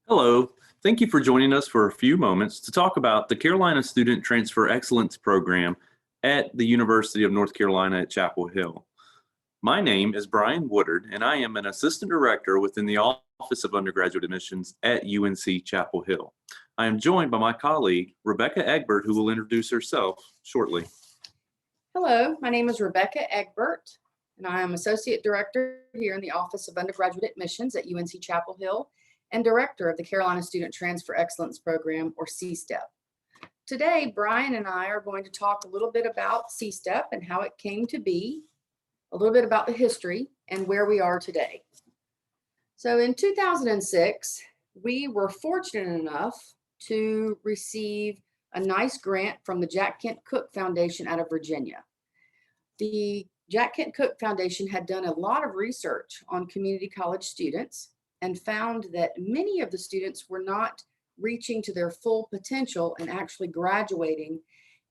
Hello, thank you for joining us for a few moments to talk about the Carolina Student Transfer Excellence Program at the University of North Carolina at Chapel Hill. My name is Brian Woodard, and I am an Assistant Director within the Office of Undergraduate Admissions at UNC-Chapel Hill. I am joined by my colleague, Rebecca Egbert, who will introduce herself shortly. Hello, my name is Rebecca Egbert, and I am Associate Director here in the Office of Undergraduate Admissions at UNC-Chapel Hill and Director of the Carolina Student Transfer Excellence Program, or CSTEP. Today, Brian and I are going to talk a little bit about CSTEP and how it came to be, a little bit about the history, and where we are today. So in 2006, we were fortunate enough to receive a nice grant from the Jack Kent Cooke Foundation out of Virginia. The Jack Kent Cooke Foundation had done a lot of research on community college students and found that many of the students were not reaching to their full potential and actually graduating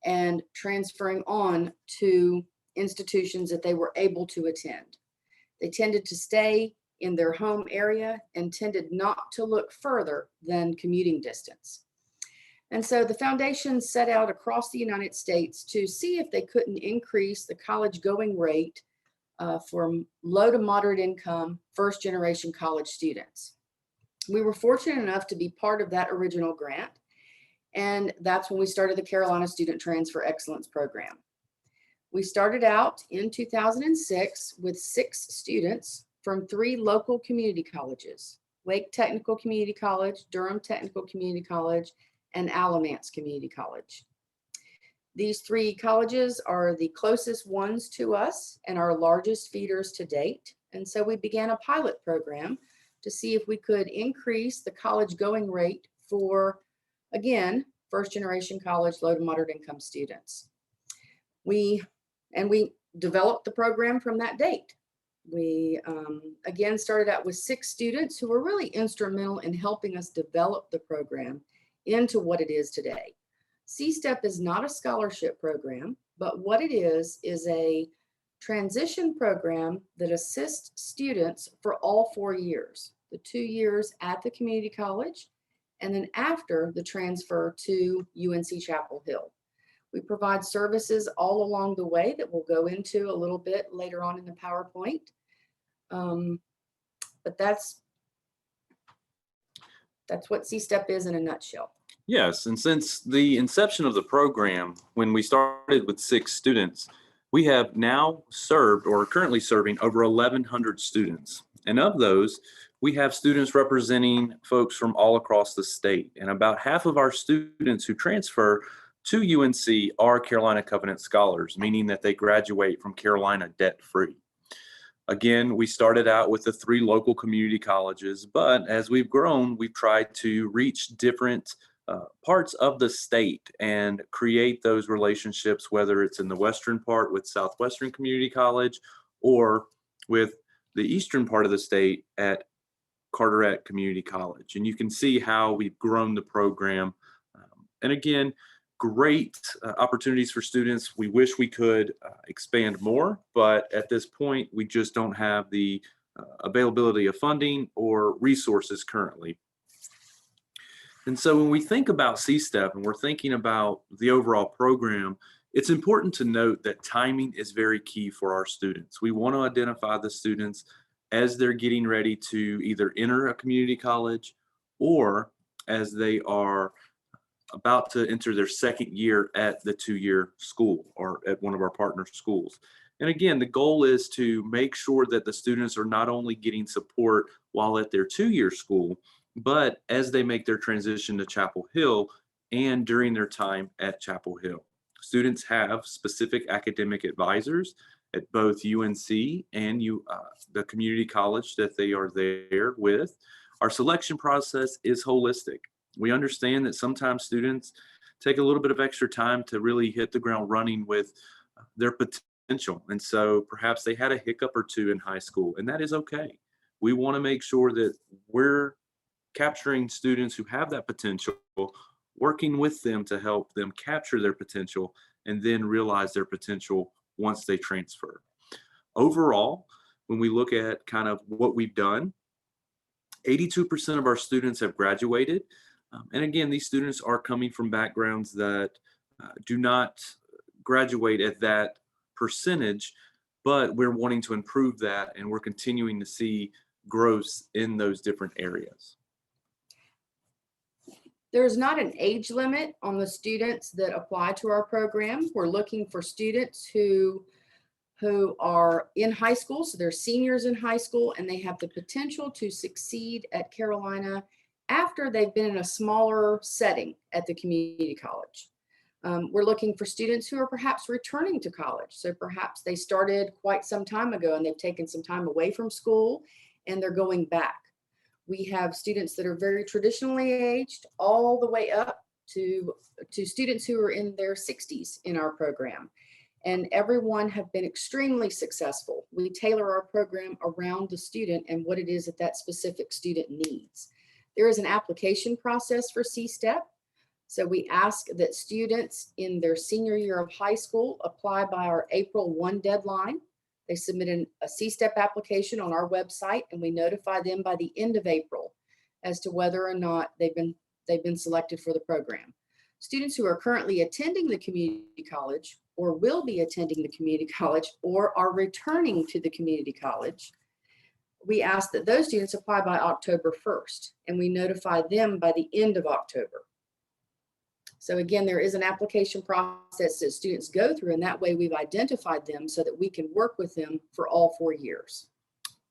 and transferring on to institutions that they were able to attend. They tended to stay in their home area and tended not to look further than commuting distance. And so the foundation set out across the United States to see if they couldn't increase the college going rate for low to moderate income, first generation college students. We were fortunate enough to be part of that original grant. And that's when we started the Carolina Student Transfer Excellence Program. We started out in 2006 with 6 students from 3 local community colleges: Wake Technical Community College, Durham Technical Community College, and Alamance Community College. These 3 colleges are the closest ones to us and our largest feeders to date. And so we began a pilot program to see if we could increase the college going rate for, again, first generation college, low to moderate income students. We developed the program from that date. We again started out with 6 students who were really instrumental in helping us develop the program into what it is today. CSTEP is not a scholarship program, but what it is a transition program that assists students for all 4 years, the 2 years at the community college, and then after the transfer to UNC-Chapel Hill. We provide services all along the way that we'll go into a little bit later on in the PowerPoint. But that's what CSTEP is in a nutshell. Yes, and since the inception of the program, when we started with 6 students, we have now served or are currently serving over 1,100 students. And of those, we have students representing folks from all across the state. And about half of our students who transfer to UNC are Carolina Covenant Scholars, meaning that they graduate from Carolina debt-free. Again, we started out with the 3 local community colleges, but as we've grown, we've tried to reach different parts of the state and create those relationships, whether it's in the western part with Southwestern Community College or with the eastern part of the state at Carteret Community College. And you can see how we've grown the program. And again, great opportunities for students. We wish we could expand more, but at this point, we just don't have the availability of funding or resources currently. And so when we think about CSTEP and we're thinking about the overall program, it's important to note that timing is very key for our students. We want to identify the students as they're getting ready to either enter a community college or as they are about to enter their second year at the 2-year school or at one of our partner schools. And again, the goal is to make sure that the students are not only getting support while at their 2-year school, but as they make their transition to Chapel Hill and during their time at Chapel Hill. Students have specific academic advisors at both UNC and the community college that they are there with. Our selection process is holistic. We understand that sometimes students take a little bit of extra time to really hit the ground running with their potential. And so perhaps they had a hiccup or 2 in high school, and that is okay. We want to make sure that we're capturing students who have that potential, working with them to help them capture their potential and then realize their potential once they transfer. Overall, when we look at kind of what we've done 82% of our students have graduated. And again, these students are coming from backgrounds that do not graduate at that percentage, but we're wanting to improve that, and we're continuing to see growth in those different areas. There's not an age limit on the students that apply to our program. We're looking for students who are in high school, so they're seniors in high school, and they have the potential to succeed at Carolina after they've been in a smaller setting at the community college. We're looking for students who are perhaps returning to college. So perhaps they started quite some time ago and they've taken some time away from school and they're going back. We have students that are very traditionally aged all the way up to students who are in their 60s in our program. And everyone have been extremely successful. We tailor our program around the student and what it is that that specific student needs. There is an application process for CSTEP. So we ask that students in their senior year of high school apply by our April 1 deadline. They submit a CSTEP application on our website, and we notify them by the end of April as to whether or not they've been selected for the program. Students who are currently attending the community college or will be attending the community college or are returning to the community college, we ask that those students apply by October 1st, and we notify them by the end of October. So again, there is an application process that students go through, and that way we've identified them so that we can work with them for all 4 years.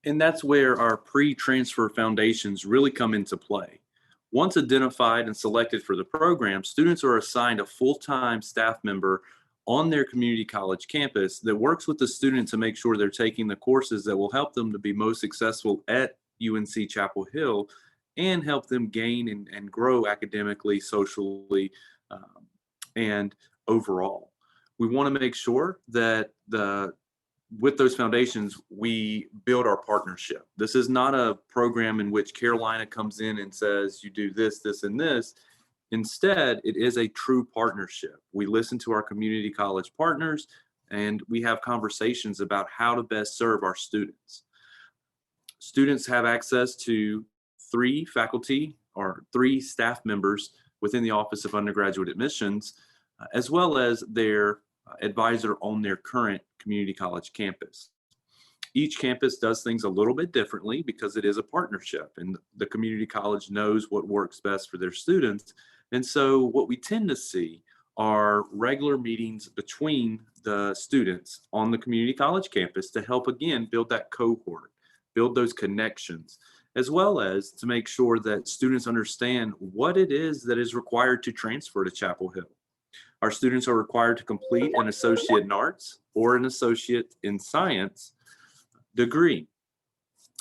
And that's where our pre-transfer foundations really come into play. Once identified and selected for the program, students are assigned a full-time staff member on their community college campus that works with the student to make sure they're taking the courses that will help them to be most successful at UNC-Chapel Hill and help them gain and grow academically, socially, and overall. We want to make sure that with those foundations, we build our partnership. This is not a program in which Carolina comes in and says, you do this, this, and this. Instead, it is a true partnership. We listen to our community college partners, and we have conversations about how to best serve our students. Students have access to 3 faculty or 3 staff members within the Office of Undergraduate Admissions, as well as their advisor on their current community college campus. Each campus does things a little bit differently because it is a partnership, and the community college knows what works best for their students. And so what we tend to see are regular meetings between the students on the community college campus to help, again, build that cohort, build those connections, as well as to make sure that students understand what it is that is required to transfer to Chapel Hill. Our students are required to complete an associate in arts or an associate in science degree.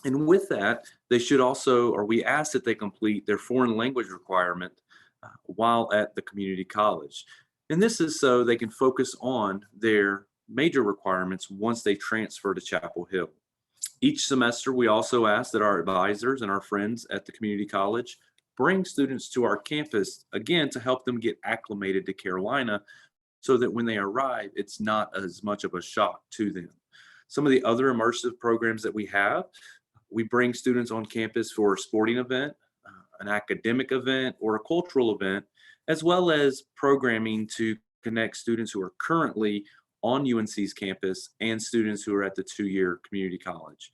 And with that, they should also, or we ask that they complete their foreign language requirement while at the community college. And this is so they can focus on their major requirements once they transfer to Chapel Hill. Each semester, we also ask that our advisors and our friends at the community college bring students to our campus, again, to help them get acclimated to Carolina so that when they arrive, it's not as much of a shock to them. Some of the other immersive programs that we have, we bring students on campus for a sporting event, an academic event, or a cultural event, as well as programming to connect students who are currently on UNC's campus and students who are at the 2-year community college.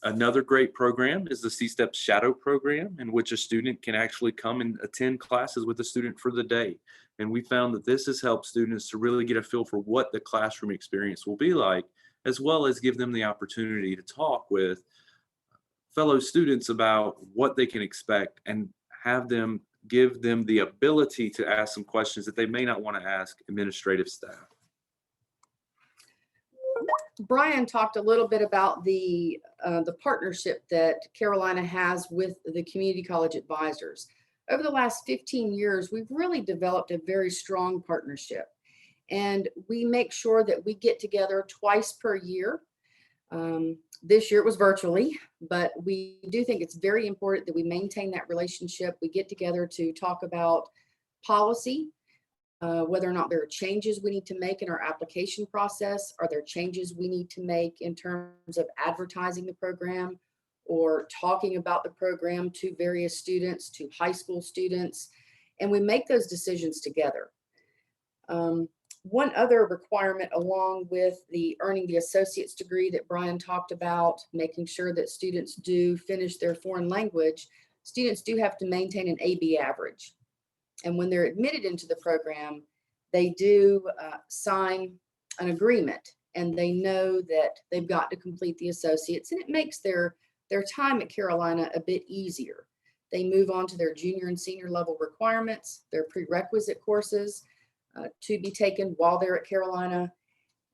Another great program is the CSTEP Shadow Program, in which a student can actually come and attend classes with a student for the day. And we found that this has helped students to really get a feel for what the classroom experience will be like, as well as give them the opportunity to talk with fellow students about what they can expect and give them the ability to ask some questions that they may not want to ask administrative staff. Brian talked a little bit about the partnership that Carolina has with the community college advisors. Over the last 15 years, we've really developed a very strong partnership, and we make sure that we get together twice per year. This year it was virtually, but we do think it's very important that we maintain that relationship. We get together to talk about policy, whether or not there are changes we need to make in our application process. Are there changes we need to make in terms of advertising the program or talking about the program to various students, to high school students, and we make those decisions together. One other requirement, along with the earning the associate's degree that Brian talked about, making sure that students do finish their foreign language, students do have to maintain an AB average. And when they're admitted into the program, they do sign an agreement, and they know that they've got to complete the associates, and it makes their time at Carolina a bit easier. They move on to their junior and senior level requirements, their prerequisite courses to be taken while they're at Carolina,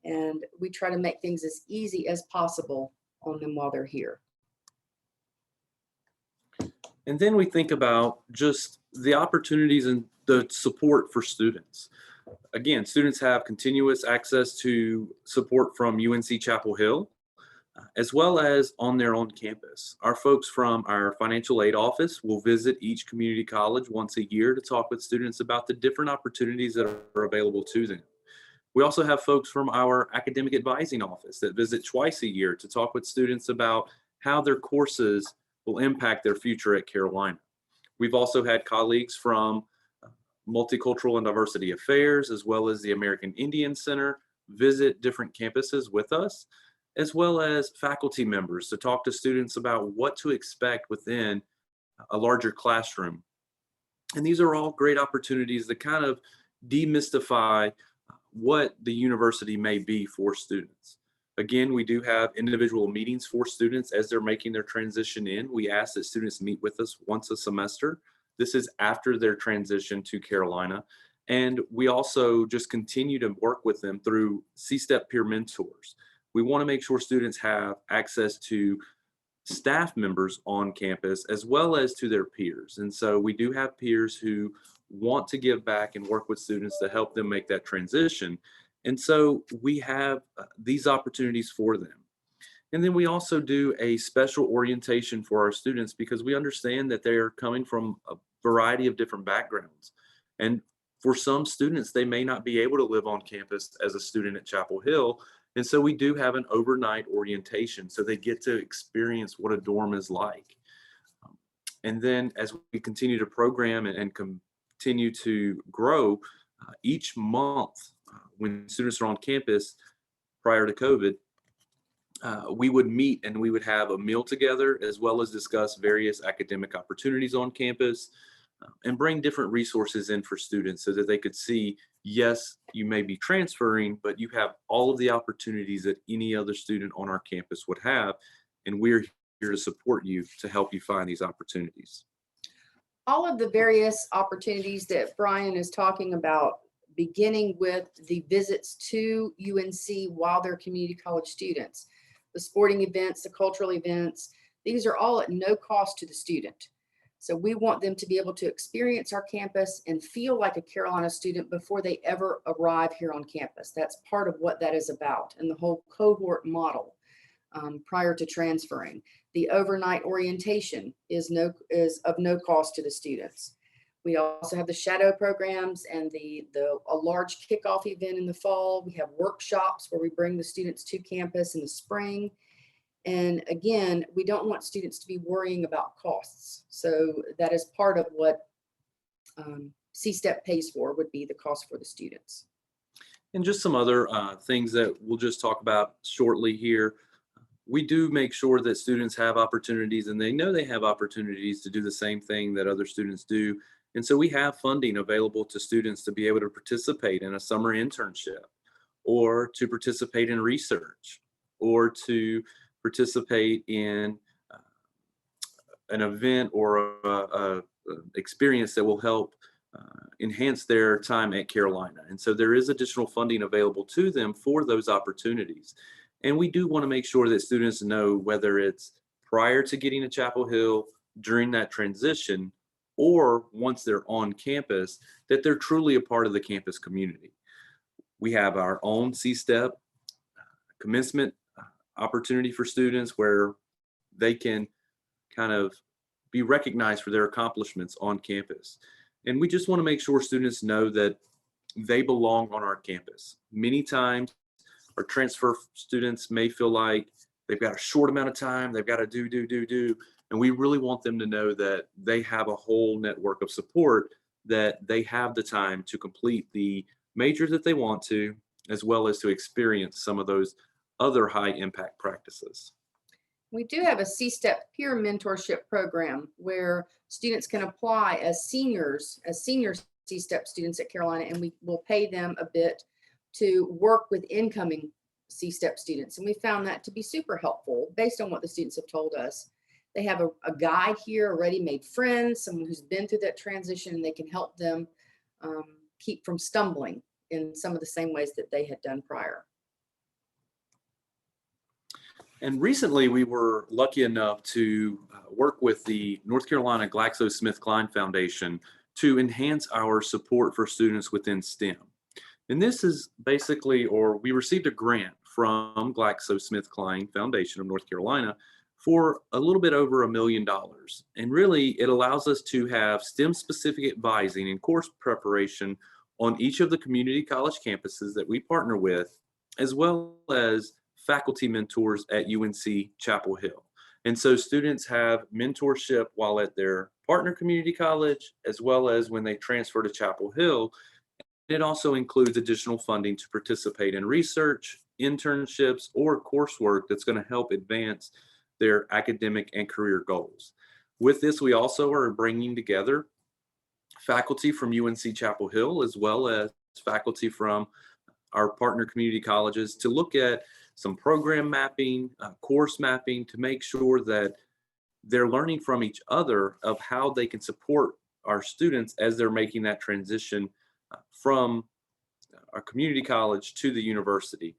and we try to make things as easy as possible on them while they're here. And then we think about just the opportunities and the support for students. Again, students have continuous access to support from UNC-Chapel Hill, as well as on their own campus. Our folks from our financial aid office will visit each community college once a year to talk with students about the different opportunities that are available to them. We also have folks from our academic advising office that visit twice a year to talk with students about how their courses will impact their future at Carolina. We've also had colleagues from Multicultural and Diversity Affairs, as well as the American Indian Center, visit different campuses with us, as well as faculty members to talk to students about what to expect within a larger classroom. And these are all great opportunities that kind of demystify what the university may be for students. Again, we do have individual meetings for students as they're making their transition in. We ask that students meet with us once a semester. This is after their transition to Carolina. And we also just continue to work with them through CSTEP peer mentors. We want to make sure students have access to staff members on campus as well as to their peers. And so we do have peers who want to give back and work with students to help them make that transition. And so we have these opportunities for them. And then we also do a special orientation for our students because we understand that they are coming from a variety of different backgrounds. And for some students, they may not be able to live on campus as a student at Chapel Hill. And so we do have an overnight orientation so they get to experience what a dorm is like. And then as we continue to program and continue to grow, each month when students are on campus prior to COVID, we would meet and we would have a meal together as well as discuss various academic opportunities on campus and bring different resources in for students so that they could see, yes, you may be transferring, but you have all of the opportunities that any other student on our campus would have. And we're here to support you to help you find these opportunities. All of the various opportunities that Brian is talking about, beginning with the visits to UNC while they're community college students, the sporting events, the cultural events, these are all at no cost to the student. So we want them to be able to experience our campus and feel like a Carolina student before they ever arrive here on campus. That's part of what that is about, and the whole cohort model prior to transferring. The overnight orientation is of no cost to the students. We also have the shadow programs and a large kickoff event in the fall. We have workshops where we bring the students to campus in the spring. And again, we don't want students to be worrying about costs. So that is part of what CSTEP pays for, would be the cost for the students. And just some other things that we'll just talk about shortly here. We do make sure that students have opportunities and they know they have opportunities to do the same thing that other students do. And so we have funding available to students to be able to participate in a summer internship or to participate in research or to participate in an event or a experience that will help enhance their time at Carolina. And so there is additional funding available to them for those opportunities. And we do want to make sure that students know, whether it's prior to getting to Chapel Hill, during that transition, or once they're on campus, that they're truly a part of the campus community. We have our own CSTEP commencement opportunity for students where they can kind of be recognized for their accomplishments on campus. And we just want to make sure students know that they belong on our campus. Many times our transfer students may feel like they've got a short amount of time, they've got to do. And we really want them to know that they have a whole network of support, that they have the time to complete the majors that they want to, as well as to experience some of those other high impact practices. We do have a CSTEP peer mentorship program where students can apply as senior CSTEP students at Carolina, and we will pay them a bit to work with incoming CSTEP students. And we found that to be super helpful based on what the students have told us. They have a guide here, a ready-made friend, someone who's been through that transition, and they can help them keep from stumbling in some of the same ways that they had done prior. And recently, we were lucky enough to work with the North Carolina GlaxoSmithKline Foundation to enhance our support for students within STEM. And this is basically, or we received a grant from GlaxoSmithKline Foundation of North Carolina for a little bit over $1 million. And really, it allows us to have STEM-specific advising and course preparation on each of the community college campuses that we partner with, as well as faculty mentors at UNC-Chapel Hill. And so students have mentorship while at their partner community college, as well as when they transfer to Chapel Hill. It also includes additional funding to participate in research, internships, or coursework that's going to help advance their academic and career goals. With this, we also are bringing together faculty from UNC-Chapel Hill, as well as faculty from our partner community colleges, to look at some program mapping, course mapping, to make sure that they're learning from each other of how they can support our students as they're making that transition from our community college to the university.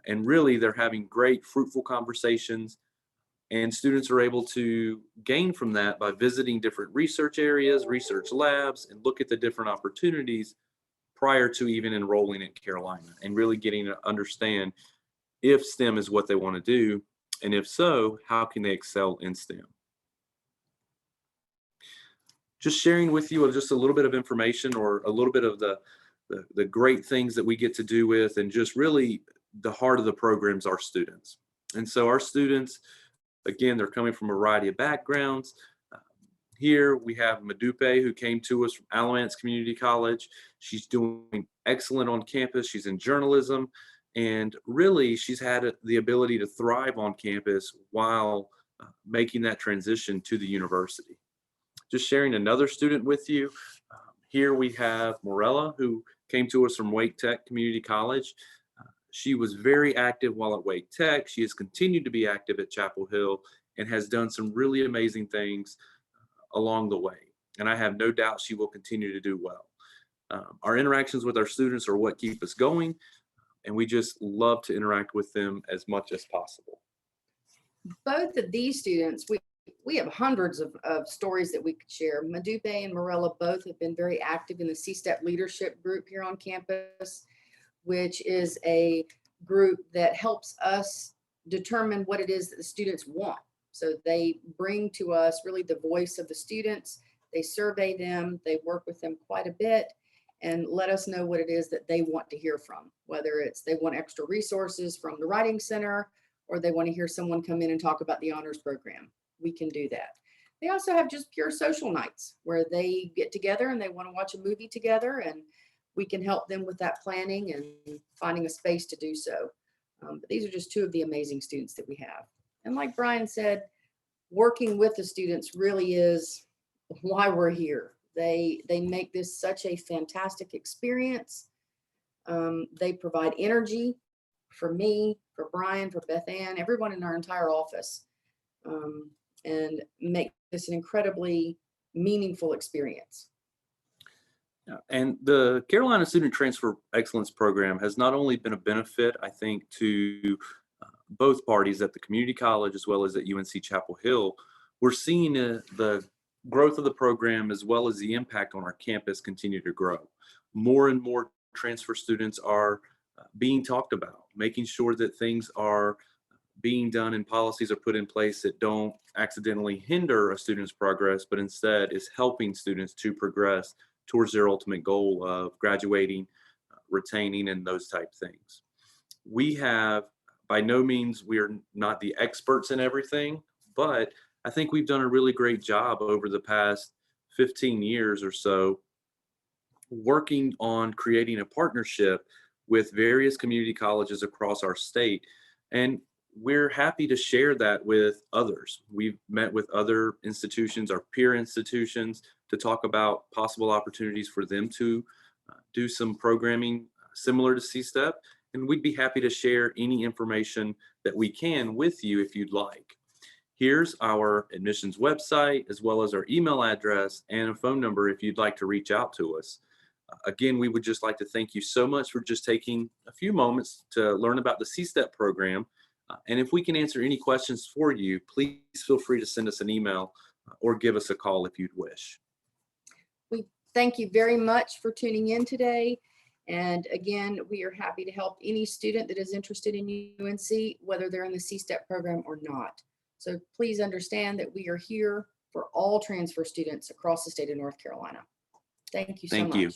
And really, they're having great, fruitful conversations, and students are able to gain from that by visiting different research areas, research labs, and look at the different opportunities prior to even enrolling at Carolina, and really getting to understand if STEM is what they want to do, and if so, how can they excel in STEM. Just sharing with you just a little bit of information, or a little bit of the great things that we get to do with, and just really the heart of the programs, our students. And so our students, again, they're coming from a variety of backgrounds. Here we have Madupe, who came to us from Alamance Community College. She's doing excellent on campus. She's in journalism, and really she's had the ability to thrive on campus while making that transition to the university. Just sharing another student with you. Here we have Morella, who came to us from Wake Tech Community College. She was very active while at Wake Tech. She has continued to be active at Chapel Hill and has done some really amazing things along the way. And I have no doubt she will continue to do well. Our interactions with our students are what keep us going, and we just love to interact with them as much as possible. Both of these students, we have hundreds of stories that we could share. Madupe and Morella both have been very active in the CSTEP leadership group here on campus, which is a group that helps us determine what it is that the students want. So they bring to us really the voice of the students. They survey them, they work with them quite a bit, and let us know what it is that they want to hear from, whether it's they want extra resources from the Writing Center, or they want to hear someone come in and talk about the honors program. We can do that. They also have just pure social nights where they get together and they want to watch a movie together, and we can help them with that planning and finding a space to do so. But these are just two of the amazing students that we have. And like Brian said, working with the students really is why we're here. They make this such a fantastic experience. They provide energy for me, for Brian, for Beth Ann, everyone in our entire office, and make this an incredibly meaningful experience. And the Carolina Student Transfer Excellence Program has not only been a benefit, I think, to both parties at the community college as well as at UNC-Chapel Hill. We're seeing the growth of the program as well as the impact on our campus continue to grow. More and more transfer students are being talked about, making sure that things are being done and policies are put in place that don't accidentally hinder a student's progress, but instead is helping students to progress towards their ultimate goal of graduating, retaining, and those type things. We have By no means we're not the experts in everything, but I think we've done a really great job over the past 15 years or so working on creating a partnership with various community colleges across our state. And we're happy to share that with others. We've met with other institutions, our peer institutions, to talk about possible opportunities for them to do some programming similar to CSTEP. And we'd be happy to share any information that we can with you if you'd like. Here's our admissions website, as well as our email address and a phone number if you'd like to reach out to us. Again, we would just like to thank you so much for just taking a few moments to learn about the CSTEP program. And if we can answer any questions for you, please feel free to send us an email or give us a call if you'd wish. We thank you very much for tuning in today. And again, we are happy to help any student that is interested in UNC, whether they're in the CSTEP program or not. So please understand that we are here for all transfer students across the state of North Carolina. Thank you so much. Thank you.